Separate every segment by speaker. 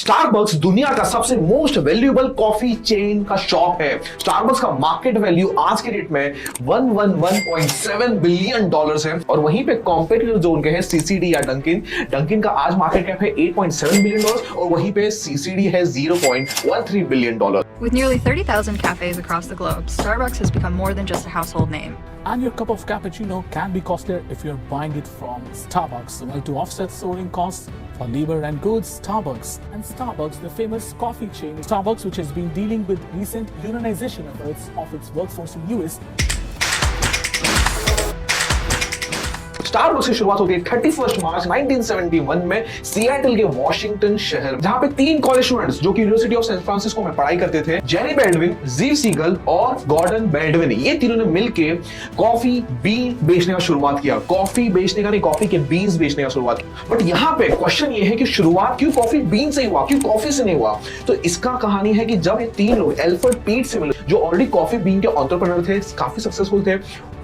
Speaker 1: Starbucks दुनिया का सबसे मोस्ट वैल्यूएबल कॉफी चेन का शॉप है। स्टारबक्स का मार्केट वैल्यू आज के डेट में 111.7 बिलियन डॉलर्स है और वहीं पे कॉम्पिटिटर जो उनके हैं सीसीडी या डंकिन, डंकिन का आज मार्केट कैप है 8.7 बिलियन डॉलर्स और वहीं पे सीसीडी है 0.13 billion dollar.
Speaker 2: With nearly 30,000 cafes across the globe, Starbucks has become more than just a household name.
Speaker 3: And your cup of cappuccino can be costlier if you're buying it from Starbucks. Well, to offset soaring costs for labor and goods, Starbucks, the famous coffee chain, Starbucks, which has been dealing with recent unionization efforts of its workforce in US.
Speaker 1: Starbucks की शुरुआत होती है 31 मार्च 1971 में Seattle के Washington शहर, जहां पे 3 college students जो कि यूनिवर्सिटी ऑफ सैन फ्रांसिस्को में पढ़ाई करते थे, जेरी बेल्डविन, जीव सीगल और गॉर्डन बेल्डविन, ये तीनों ने मिलकर कॉफी बीन बेचने का शुरुआत किया। कॉफी बेचने का नहीं, कॉफी के बीन्स बेचने का शुरुआत किया। बट यहाँ पे क्वेश्चन ये है कि शुरुआत क्यों कॉफी बीन से हुआ, क्यों कॉफी से नहीं हुआ? तो इसका कहानी है कि जब ये 3 लोग एल्फ्रेड पीट से मिले, जो ऑलरेडी कॉफी बीन के एंटरप्रेन्योर थे, काफी सक्सेसफुल थे,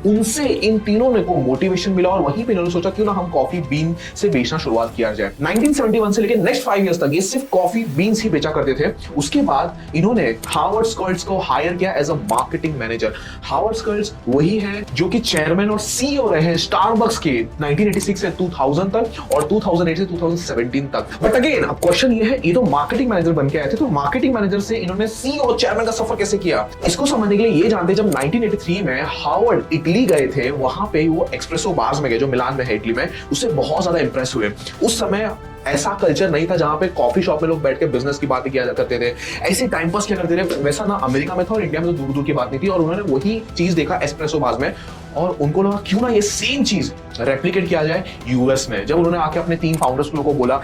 Speaker 1: उनसे इन तीनों ने को मोटिवेशन मिला और वहीं पे इन्होंने सोचा क्यों ना हम कॉफी बीन से बेचना शुरुआत किया जाए। 1971 से लेकर नेक्स्ट 5 इयर्स तक ये सिर्फ कॉफी बीन्स ही बेचा करते थे। उसके बाद इन्होंने हावर्ड स्कर्ट्स को हायर किया as a marketing manager. Howard Schultz वही है जो कि चेयरमैन और सीईओ रहे हैं स्टारबक्स के 1986 से 2000 तक और 2008 से 2017 तक। बट अगेन अब क्वेश्चन ये है, ये तो मार्केटिंग मैनेजर बन के आए थे, तो मार्केटिंग मैनेजर से इन्होंने सीईओ चेयरमैन का सफर कैसे किया? इसको समझने के लिए ये जानते हैं, जब 1983 में हावर्ड इटली गए थे, वहां पे वो एक्सप्रेसो बार्स में गए जो मिलान में है इटली में, उससे बहुत ज्यादा इंप्रेस हुए। उस समय ऐसा कल्चर नहीं था जहां पे कॉफी शॉप में लोग बैठ के बिजनेस की बातें किया करते थे, ऐसे टाइम पास किया करते थे। वैसा ना अमेरिका में था और इंडिया में तो दूर दूर की बात नहीं थी, और उन्होंने वही चीज देखा एस्प्रेसो बार्स में और उनको लगा क्यों ना ये सेम चीज रेप्लिकेट किया जाए यूएस में। जब उन्होंने आके अपने 3 फाउंडर्स को बोला,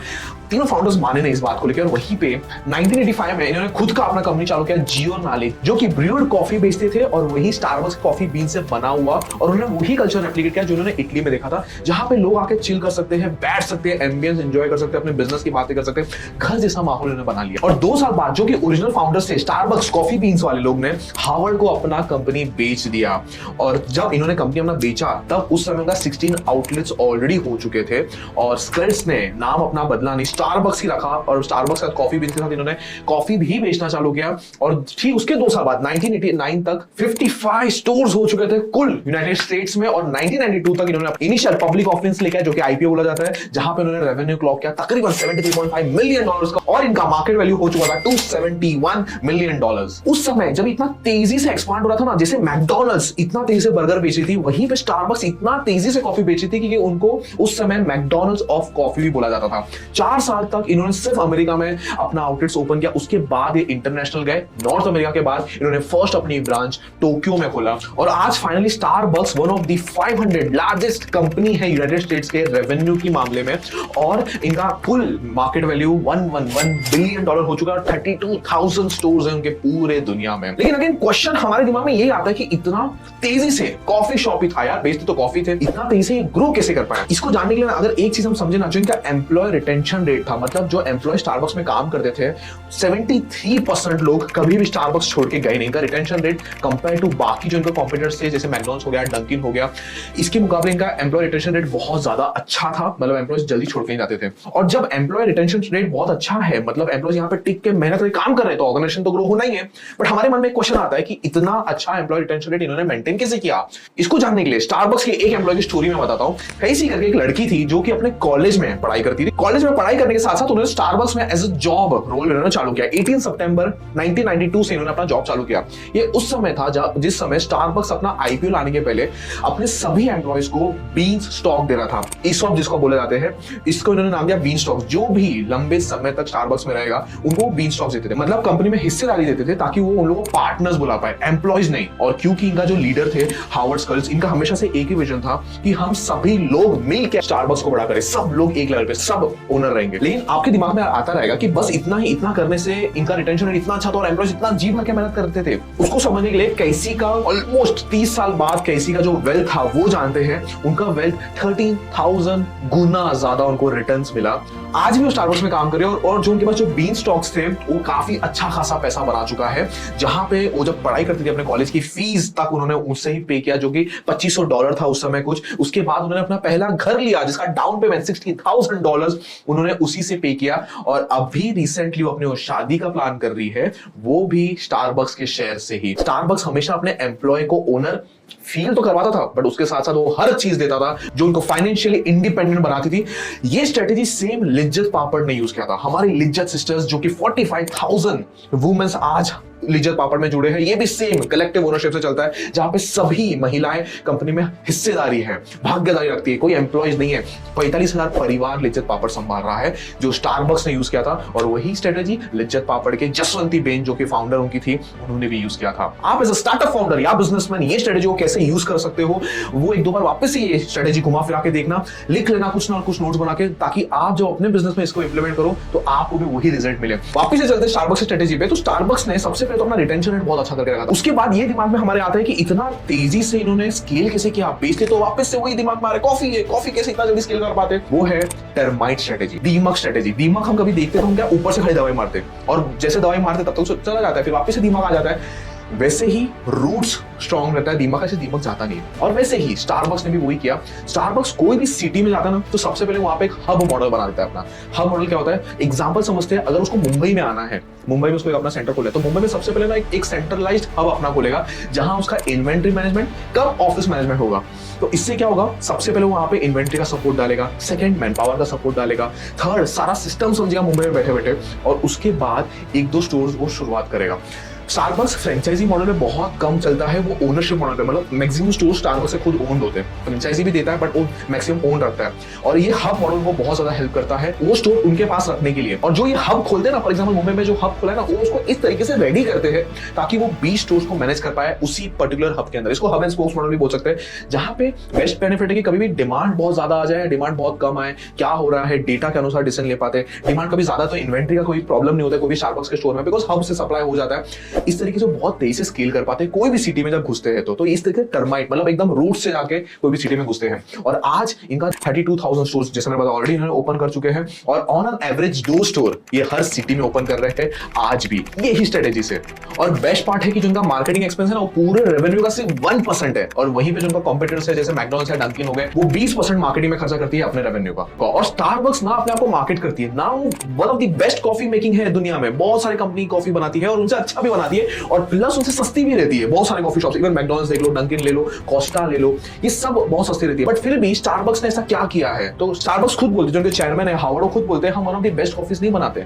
Speaker 1: तीनों फाउंडर्स माने नहीं इस बात को लेकर, और वहीं पे 1985 में इन्होंने खुद का अपना कंपनी चालू किया जियोर्नाले, जो कि ब्रूड कॉफी बेचते थे और वही स्टारबक्स कॉफी बीन से बना हुआ, और उन्होंने वही कल्चर रेप्लिकेट किया जो उन्होंने इटली में देखा था, जहां पे लोग आके चिल कर सकते हैं, बैठ सकते हैं, एम्बियंस एंजॉय कर सकते हैं, अपने बिजनेस की बातें कर सकते हैं, घर जैसा माहौल उन्होंने बना लिया। और 2 साल बाद जो कि ओरिजिनल फाउंडर्स थे स्टारबक्स कॉफी बीन्स वाले लोग ने हावर्ड को अपना कंपनी बेच दिया, और जब इन्होंने कंपनी अपना बेचा तब उस समय का 16 आउटलेट्स ऑलरेडी हो चुके थे, और स्कर्ट्स ने नाम अपना बदला नहीं, स्टारबक्स ही रखा, और स्टारबक्स का कॉफी बीन्स के साथ इन्होंने कॉफी भी बेचना चालू किया। और ठीक उसके 2 साल बाद 1989 तक 55 स्टोर्स हो चुके थे कुल यूनाइटेड स्टेट्स में, और 1992 तक इन्होंने इनिशियल पब्लिक ऑफरिंग्स लेके आए जो कि आईपीओ बोला जाता है, जहां पे उन्होंने रेवेन्यू क्लॉक किया तकरीबन 73.5 मिलियन डॉलर्स का, और इनका मार्केट वैल्यू हो चुका था 271 मिलियन डॉलर्स। उस समय जब इतना तेजी से एक्सपांड हो रहा था ना, जैसे मैकडॉनल्ड्स इतना तेजी से बर्गर बेच रही थी, वहीं पे स्टारबक्स इतना तेजी से कॉफी बेच रही थी कि उनको उस समय मैकडॉनल्ड्स ऑफ कॉफी भी बोला जाता था। 4 साल तक इन्होंने सिर्फ अमेरिका में अपना आउटलेट्स ओपन किया, उसके बाद ये इंटरनेशनल गए। नॉर्थ अमेरिका के बाद इन्होंने फर्स्ट अपनी ब्रांच टोक्यो में खोला, और आज finally Starbucks one of the 500 largest company है यूनाइटेड स्टेट्स के रेवेन्यू की मामले में, और इनका कुल मार्केट वैल्यू 111 बिलियन डॉलर हो चुका है, 32,000 स्टोर्स हैं उनके पूरे दुनिया में। लेकिन अगेन क्वेश्चन हमारे दिमाग में यही आता है कि इतना तेजी से कॉफी शॉप ही था यार, बेचते तो कॉफी थे, इतना तेजी से ग्रो कैसे कर पाया? इसको जानने के लिए अगर एक चीज हम समझे ना, जो इनका एम्प्लॉय रिटेंशन रेट था, मतलब जो एम्प्लॉय स्टारबक्स में काम करते थे 73% लोग कभी भी स्टारबक्स छोड़ के गए नहीं। इनका रिटेंशन रेट कंपेयर टू बाकी जो इनके कॉम्पिटिटर्स थे, जैसे मैकडॉनल्ड्स हो गया, डंकिन हो गया, इसके मुकाबले इनका एम्प्लॉय रिटेंशन रेट बहुत ज्यादा अच्छा था, मतलब एम्प्लॉयज जल्दी छोड़ के नहीं जाते थे। और जब एम्प्लॉय रिटेंशन रेट बहुत अच्छा है, मतलब एम्प्लॉयज यहाँ पे टिक के मेहनत करके काम कर रहे हैं, तो ऑर्गेनाइजेशन तो ग्रो होना ही है। बट हमारे मन में एक क्वेश्चन आता है कि इतना अच्छा एम्प्लॉय रिटेंशन रेट इन्होंने मेंटेन कैसे किया? इसको जानने के लिए स्टारबक्स के एक एम्प्लॉय की स्टोरी में बताता हूँ। कैसी करके एक लड़की थी जो कि अपने कॉलेज में पढ़ाई करती थी। कॉलेज में पढ़ाई करने के साथ साथ उन्होंने स्टारबक्स में एज अ जॉब रोल इन्होंने चालू किया। 18 सितंबर 1992 से इन्होंने अपना जॉब चालू किया। ये उस समय था जिस समय स्टारबक्स अपना आईपीओ लाने के पहले अपने सभी एम्प्लॉयज को बीन्स स्टॉक दे रहा था, ईसॉप जिसको बोले जाते हैं, इसको इन्होंने नाम दिया बीन स्टॉक। जो भी लंबे समय तक स्टारबक्स में रहेगा उनको बीन स्टॉक्स देते थे, मतलब कंपनी में हिस्सेदारी देते थे, ताकि वो उन लोगों को पार्टनर्स बुला पाए, एम्प्लॉयज नहीं। और क्योंकि इनका जो लीडर थे हावर्ड स्कर्ट्स, इनका हमेशा से एक ही विजन था कि हम सभी लोग मिलकर स्टारबक्स को बड़ा करें, सब लोग एक लेवल पे सब ओनर रहेंगे। लेकिन आपके दिमाग में आता रहेगा कि बस इतना ही, इतना करने से इनका रिटेंशन रेट इतना अच्छा था और एम्प्लॉयज इतना जी भर के मेहनत करते थे। उसको समझने के लिए कैसी का ऑलमोस्ट 30 साल बाद कैसी का जो वेल्थ था वो जानते हैं। उनका वेल्थ 13,000 गुना ज्यादा उनको रिटर्न्स मिला। आज भी वो स्टारबक्स में काम कर रहे हैं, और जो उनके पास जो बीन स्टॉक्स थे वो काफी अच्छा खासा पैसा बना चुका है। जहां पे वो जब पढ़ाई करती थी अपने कॉलेज की फीस तक उन्होंने उससे ही पे किया, जो कि $2500 था उस समय कुछ। उसके उसके बाद उन्होंने अपना पहला घर लिया जिसका डाउन पेमेंट $60,000 उन्होंने उसी से पे किया, और अभी रिसेंटली वो अपने शादी का प्लान कर रही है, वो भी स्टारबक्स के शेयर से ही। स्टारबक्स हमेशा अपने एम्प्लॉय को ओनर फील तो करवाता था, बट उसके साथ साथ वो हर चीज देता था जो उनको फाइनेंशियली इंडिपेंडेंट बनाती थी। ये स्ट्रेटेजी सेम लिज्जत पापड़ ने यूज किया था। हमारी लिज्जत सिस्टर्स जो कि 45,000 वुमेन्स आज लिज्जत पापड़ में जुड़े हैं, ये भी सेम कलेक्टिव ओनरशिप से चलता है, जहां पे सभी महिलाएं कंपनी में हिस्सेदारी है, भागीदारी रखती है, कोई एम्प्लॉयज नहीं है। 45,000 परिवार लिज्जत पापड़ संभाल रहा है, जो स्टारबक्स ने यूज किया था। और वही स्ट्रेटेजी लिज्जत पापड़ के जसवंती बेन जो कि फाउंडर उनकी थी, उन्होंने भी यूज किया था। आप एज अ स्टार्टअप फाउंडर या बिजनेसमैन ये स्ट्रेटेजी को कैसे यूज कर सकते हो, वो एक दो बार वापस से ये स्ट्रेटेजी घुमा फिरा के देखना, लिख लेना कुछ ना कुछ नोट्स बना के, ताकि आप जब अपने बिजनेस में इसको इंप्लीमेंट करो तो आपको भी वही रिजल्ट मिले। वापस से चलते स्टारबक्स की स्ट्रेटेजी पे, तो स्टारबक्स ने सबसे पहले तो अपना रिटेंशन रेट बहुत अच्छा करके रखा था। उसके बाद ये दिमाग में हमारे आता है कि इतना तेजी से इन्होंने स्केल कैसे किया, बेचते तो वापस से वही दिमाग में आ रहा है, कॉफी है, कॉफी कैसे इतना जल्दी स्केल कर पाते। वो है टर्माइट स्ट्रेटेजी, दीमक स्ट्रेटेजी। दीमक हम कभी देखते तो हम क्या ऊपर से खाली दवाई मारते, और जैसे दवाई मारते तब तक चला जाता है, फिर वापस से दीमक आ जाता है। वैसे ही रूट्स स्ट्रॉन्ग रहता है, दीमक ऐसे दीमक जाता नहीं है। और वैसे ही स्टारबक्स ने भी वही किया। स्टारबक्स कोई भी सिटी में जाता है ना, तो सबसे पहले वहां पे एक हब मॉडल बना देता है अपना। हब मॉडल क्या होता है, एग्जांपल समझते हैं, अगर उसको मुंबई में आना है, मुंबई में उसको अपना सेंटर खोले, तो मुंबई में सबसे पहले ना एक सेंट्रलाइज्ड हब अपना खोलेगा, जहां उसका इन्वेंट्री मैनेजमेंट कम ऑफिस मैनेजमेंट होगा। तो इससे क्या होगा, सबसे पहले वहां पे इन्वेंट्री का सपोर्ट डालेगा, सेकंड मैन पावर का सपोर्ट डालेगा, थर्ड सारा सिस्टम समझेगा मुंबई में बैठे बैठे, और उसके बाद एक दो स्टोर्स वो शुरुआत करेगा। स्टारबक्स फ्रेंचाइजी मॉडल में बहुत कम चलता है, वो ओनरशिप मॉडल पे, मतलब मैक्सिमम स्टोर स्टारबक्स से खुद ओन्ड होते हैं। फ्रेंचाइजी भी देता है बट वो मैक्सिमम ओन रखता है, और ये हब मॉडल को बहुत ज्यादा हेल्प करता है वो स्टोर उनके पास रखने के लिए। और जो ये हब खोलते हैं ना, फॉर एग्जांपल मुंबई में जो हब खोला है ना, वो उसको इस तरीके से रेडी करते हैं ताकि वो 20 स्टोर्स को मैनेज कर पाए उसी पर्टिकुलर हब के अंदर। इसको हब एंड स्पोक्स मॉडल भी बोल सकते हैं, जहां पे बेस्ट बेनिफिट है कि कभी भी डिमांड बहुत ज्यादा आ जाए, डिमांड बहुत कम आए, क्या हो रहा है डेटा के अनुसार डिसीजन ले पाते हैं। डिमांड कभी ज्यादा तो इन्वेंट्री का कोई प्रॉब्लम नहीं होता है कोई भी स्टारबक्स के स्टोर में, बिकॉज हब से सप्लाई हो जाता है। इस तरीके से बहुत तेजी से स्केल कर पाते हैं कोई भी सिटी में जब घुसते हैं। तो इस तरीके से टर्माइट मतलब एकदम रूट से जाके कोई भी सिटी में घुसते हैं। और आज इनका 32,000 स्टोर्स जैसे मैंने बताया ऑलरेडी इन्होंने ओपन कर चुके हैं, और ऑन एन एवरेज 2 स्टोर ये हर सिटी में ओपन कर रहे हैं आज भी, यही स्ट्रेटेजी से। और बेस्ट पार्ट है कि जो उनका मार्केटिंग एक्सपेंस है ना, वो पूरे रेवेन्यू का सिर्फ 1% है, और वहीं पे जो उनका कॉम्पिटिटर्स है जैसे मैकडॉनल्ड्स है, डंकिन हो गए, वो 20% मार्केटिंग में खर्चा करती है अपने रेवेन्यू का। और स्टारबक्स ना अपने आप को मार्केट करती है ना, वो one of the best coffee making है दुनिया में, बहुत सारी कंपनी कॉफी बनाती है और उनसे अच्छा भी बनाती है, और प्लस उनसे सस्ती भी रहती है। बहुत सारे कॉफी शॉप्स, इवन मैकडॉनल्ड्स देख लो, डंकिन ले लो, कोस्टा ले लो, ये सब बहुत सस्ती रहती है। बट फिर भी स्टारबक्स ने ऐसा क्या किया है, तो स्टारबक्स खुद बोलते हैं, जो उनके चेयरमैन है हावर्ड, खुद बोलते हैं हम one of the best coffees नहीं बनाते।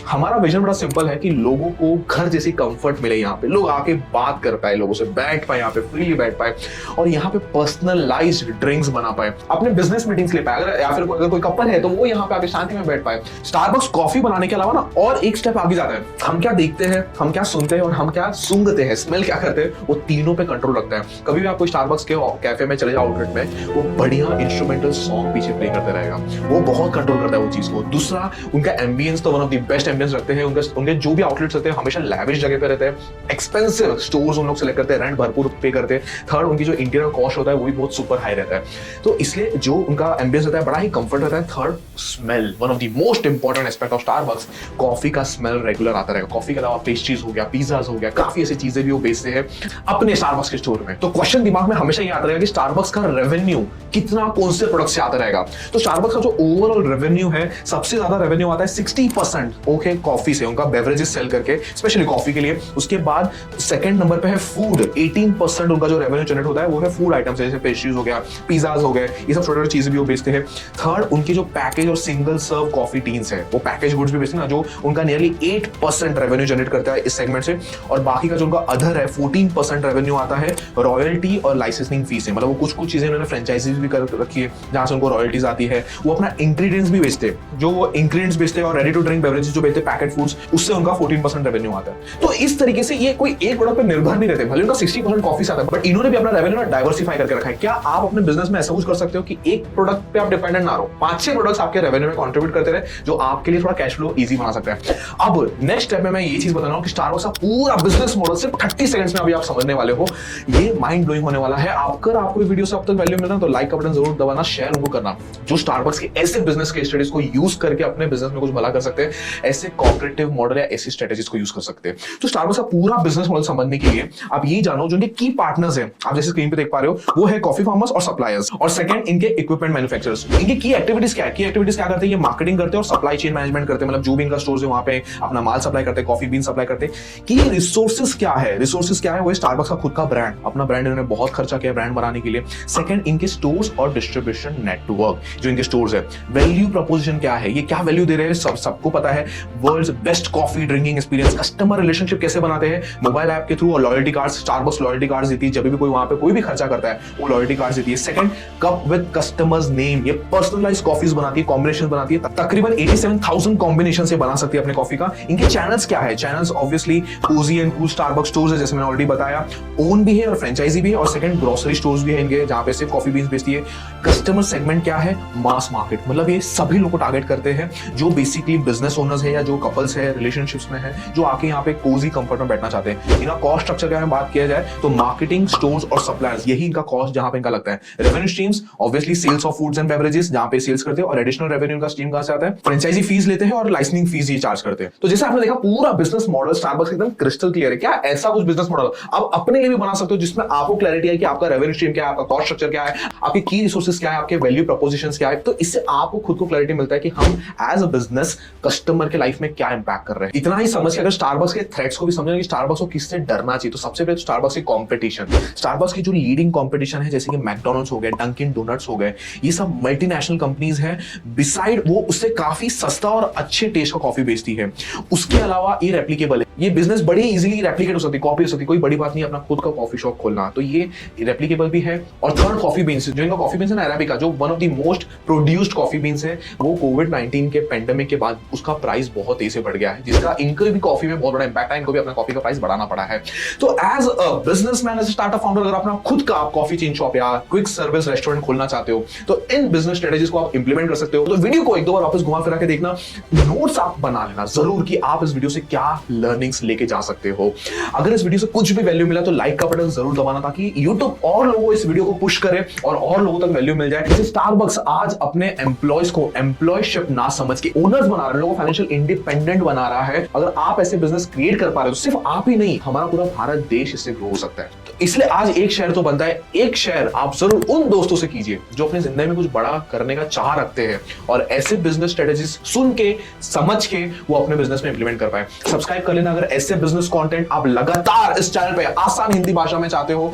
Speaker 1: हमारा विजन बड़ा सिंपल है कि लोगों को घर जैसी कंफर्ट मिले, यहाँ पे लोग आके बात कर पाए, लोगों से बैठ पाए, यहाँ पे फ्रीली बैठ पाए, और यहाँ पे पर्सनलाइज्ड ड्रिंक्स बना पाए, अपने बिजनेस मीटिंग्स ले पाए, अगर या फिर अगर कोई कपल है तो वो यहाँ पे आके शांति में बैठ पाए। स्टारबक्स कॉफी बनाने के अलावा ना और एक स्टेप आगे जाता है। हम क्या देखते हैं, हम क्या सुनते हैं, और हम क्या सूंघते हैं, स्मेल क्या करते हैं, वो तीनों पे कंट्रोल रखता है। कभी भी आप कोई स्टारबक्स के कैफे में चले जाओ, आउटलेट में, वो बढ़िया इंस्ट्रूमेंटल सॉन्ग पीछे प्ले करते रहेगा, वो बहुत कंट्रोल करता है वो चीज को। दूसरा, उनका एम्बियंस तो one of the best ambience रखते हैं। उनके जो भी आउटलेट्स रहते हैं हमेशा लैविश जगह पे रहते हैं, एक्सपेंसिव स्टोर्स उन लोग सेलेक्ट करते हैं, रेंट भरपूर पे करते हैं। थर्ड, उनकी जो इंटीरियर कॉस्ट होता है वो भी बहुत सुपर हाई रहता है, तो इसलिए जो उनका एम्बियंस रहता है बड़ा ही कंफर्ट रहता है। Third, smell, one of the most important aspect of Starbucks, coffee का स्मेल रेगुलर आता रहेगा। कॉफी के अलावा पेस्ट्रीज हो गया, पिज्जाज हो गया, काफी ऐसी चीजें भी वो बेचते हैं अपने स्टारबक्स के स्टोर में। तो क्वेश्चन दिमाग में हमेशा ये आता रहेगा कि स्टारबक्स का रेवेन्यू कितना कौन से प्रोडक्ट से आता रहेगा। तो स्टारबक्स का जो ओवरऑल रेवेन्यू है, सबसे ज्यादा रेवेन्यू आता है 60% ओके कॉफी से, उनका बेवरेजेस सेल करके, स्पेशली कॉफी के लिए। उसके बाद सेकंड नंबर पे है फूड, 18% उनका जो रेवेन्यू जनरेट होता है वो है फूड आइटम्स, जैसे पेस्ट्रीज हो गया, पिज्जाज हो गए, ये सब छोटे छोटे चीजें भी वो बेचते हैं। थर्ड, उनकी जो पैकेज और सिंगल सर्व कॉफी टीन्स है, वो पैकेज गुड्स भी बेचते हैं ना, जो उनका नियरली 8% रेवेन्यू जनरेट करता है इस सेगमेंट से। और बाकी का जो उनका अदर है 14% रेवेन्यू आता है रॉयल्टी और लाइसेंसिंग फीस से, मतलब वो कुछ चीजें उन्होंने फ्रेंचाइजीज भी कर रखी है जहां से उनको रॉयल्टीज आती है। वो अपना इंग्रेडिएंट्स भी बेचते हैं, जो वो इंग्रेडिएंट्स बेचते हैं और रेडी टू ड्रिंक बेवरेजेस जो बेचते हैं, पैकेट फूड्स, उससे उनका 14% रेवेन्यू आता है। तो इस तरीके से ये कोई एक प्रोडक्ट पे निर्भर नहीं रहते, भले उनका 60% कॉफी से आता है, बट इन्होंने भी अपना रेवेन्यू डाइवर्सिफाई करके रखा है। क्या आप अपने बिजनेस में ऐसा कुछ कर सकते हो कि एक प्रोडक्ट पे आप डिपेंडेंट ना रहो, 5-6 प्रोडक्ट्स आपके रेवेन्यू में कंट्रीब्यूट करते रहे, जो आपके लिए थोड़ा कैश फ्लो इजी बना सकता है। अब नेक्स्ट स्टेप में मैं ये चीज बता रहा हूं कि स्टारबक्स का पूरा बिजनेस मॉडल सिर्फ 30 सेकंड्स में अभी आप समझने वाले हो। ये माइंड ब्लोइंग होने वाला है। अगर आपको वीडियो से अब तक वैल्यू मिल रहा है तो लाइक का बटन जरूर दबाना, शेयर उनको करना जो स्टारबक्स के ऐसे बिजनेस के स्ट्रेटेजीज को यूज करके अपने बिजनेस में कुछ भला कर सकते हैं, ऐसे कॉपरेटिव मॉडल या ऐसी स्ट्रेटेजीज को यूज कर सकते हैं। तो स्टारबक्स का पूरा बिजनेस मॉडल समझने के लिए आप ये जानो जो इनके की पार्टनर्स हैं, आप जैसे स्क्रीन पे देख पा रहे हो, वो है कॉफी फार्मर्स और सप्लायर्स, और सेकंड इनके इक्विपमेंट मैन्युफैक्चरर्स। इनकी की एक्टिविटीज क्या है? की एक्टिविटीज क्या करते हैं? ये मार्केटिंग करते हैं और सप्लाई चेन मैनेजमेंट करते हैं, मतलब जो भी इनका स्टोर्स है वहां पे अपना माल सप्लाई करते हैं, कॉफी बीन सप्लाई करते हैं। की रिसोर्सेज क्या है? रिसोर्सेज क्या है? वो स्टारबक्स का खुद का ब्रांड, अपना ब्रांड इन्होंने बहुत खर्चा किया ब्रांड बनाने के लिए। सेकंड इनके स्टोर्स और डिस्ट्रीब्यूशन नेटवर्क, जो इनके स्टोर्स है। वैल्यू प्रपोजिशन क्या है? ये क्या वैल्यू दे रहे हैं? सबको पता है, world's best coffee drinking experience. Customer relationship कैसे बनाते हैं? मोबाइल ऐप के थ्रू और loyalty cards. Starbucks loyalty cards देती है, जब भी कोई वहां पे कोई भी खर्चा करता है वो लॉयल्टी कार्ड्स देती है। Second cup with customers name, ये पर्सनलाइज्ड कॉफीज बनाती है, कॉम्बिनेशन बनाती है, तकरीबन 87,000 कॉम्बिनेशन से बना सकती है अपने कॉफी का। इनके चैनल्स क्या है? Channels obviously Cozi and cool Starbucks stores है, जैसे मैंने ऑलरेडी बताया, ओन भी है और फ्रेंचाइजी भी है, और सेकंड ग्रोसरी स्टोर्स भी है इनके, जहां पे सिर्फ कॉफी बीन्स बेचती है। कस्टमर सेगमेंट क्या है? मास मार्केट, मतलब ये सभी लोगों को टारगेट करते हैं जो बेसिकली बिजनेस ओनर्स है या जो कपल्स है, रिलेशनशिप्स में है, जो आके यहाँ पे कोजी कंफर्ट में बैठना चाहते हैं। इनका कॉस्ट स्ट्रक्चर क्या है बात किया जाए तो मार्केटिंग, स्टोर्स और सप्लायर्स, यही इनका कॉस्ट जहां पे इनका लगता है। Revenue streams obviously sales of foods and beverages, जहां पे सेल्स करते हैं, और एडिशनल रेवेन्यू का स्ट्रीम कहां से आता है? फ्रेंचाइजी फीस लेते हैं और लाइसेंसिंग फीस ये चार्ज करते हैं। तो जैसे आपने देखा पूरा बिजनेस मॉडल स्टारबक्स एकदम क्रिस्टल क्लियर है। क्या ऐसा कुछ बिजनेस मॉडल आप अपने लिए भी बना सकते हो जिसमें आपको क्लैरिटी है कि आपका रेवेन्यू स्ट्रीम क्या है, आपका कॉस्ट स्ट्रक्चर क्या है, आपके की रिसोर्सेज क्या है, आपके वैल्यू प्रपोजिशंस क्या है। तो इससे आपको खुद को क्लैरिटी मिलता है कि हम एज अ बिजनेस कस्टमर के लाइफ में क्या इंपैक्ट कर रहे हैं। इतना ही समझ के अगर स्टारबक्स के थ्रेट्स को भी समझना कि स्टारबक्स को किससे डरना चाहिए, तो सबसे पहले स्टारबक्स की कंपटीशन। स्टारबक्स की जो लीडिंग कंपटीशन है, जैसे कि मैकडॉनल्ड्स हो गए, डंकिन डोनट्स हो गए, ये सब मल्टीनेशनल कंपनीज हैं। बिसाइड वो उससे काफी सस्ता और अच्छे टेस्ट का कॉफी बेचती है। उसके अलावा ये रेप्लिकेबल है, ये बिजनेस बड़ी इजीली रेप्लिकेट हो सकती है, कॉपी हो सकती है, कोई बड़ी बात नहीं अपना खुद का कॉफी शॉप खोलना। तो ये रेप्लिकेबल भी है। और थर्ड कॉफी बीन्स, जो इनका कॉफी बीन्स है ना अरेबिका, जो one of the most produced coffee beans है, वो कोविड-19 के पेंडेमिक के बाद उसका प्राइस बहुत तेजी से बढ़ गया है, जिसका इनको भी कॉफी में बहुत बड़ा इंपैक्ट है। इनको भी अपना कॉफी का प्राइस बढ़ाना पड़ा है। तो as a businessman, as a startup founder, अगर अपना खुद का कॉफी चेन शॉप या क्विक सर्विस रेस्टोरेंट खोलना चाहते हो तो इन बिजनेस स्ट्रेटेजीज को आप इंप्लीमेंट कर सकते हो। तो वीडियो को एक दो बार वापस घुमा फिरा के देखना, नोट्स आप बना लेना जरूर कि आप इस वीडियो से क्या लर्निंग्स लेके जा सकते हो। अगर इस वीडियो से कुछ भी वैल्यू मिला तो लाइक का बटन जरूर दबाना, ताकि YouTube और लोगों इस वीडियो को पुश करे और लोगों तक वैल्यू मिल जाए। जैसे स्टारबक्स आज अपने एम्प्लॉयज को एम्प्लॉयशिप ना समझ के ओनर्स बना रहा है, लोगों को फाइनेंशियल इंडिपेंडेंट बना रहा है। अगर आप ऐसे बिजनेस क्रिएट कर पा रहे हो तो सिर्फ आप ही नहीं, हमारा पूरा भारत देश इससे ग्रो हो सकता है। तो इसलिए आज एक शेयर तो बनता है, एक शेयर आप जरूर उन दोस्तों से कीजिए जो अपनी जिंदगी में कुछ बड़ा करने का चाह रखते हैं और ऐसे बिजनेस स्ट्रेटेजीज सुन के समझ के वो अपने बिजनेस में इंप्लीमेंट कर पाए। सब्सक्राइब कर लेना अगर ऐसे बिजनेस कंटेंट आप लगातार इस चैनल पे आसान हिंदी भाषा में चाहते हो।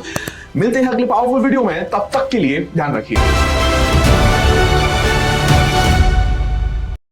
Speaker 1: मिलते हैं अगली पावरफुल वीडियो में, तब तक के लिए ध्यान रखिए।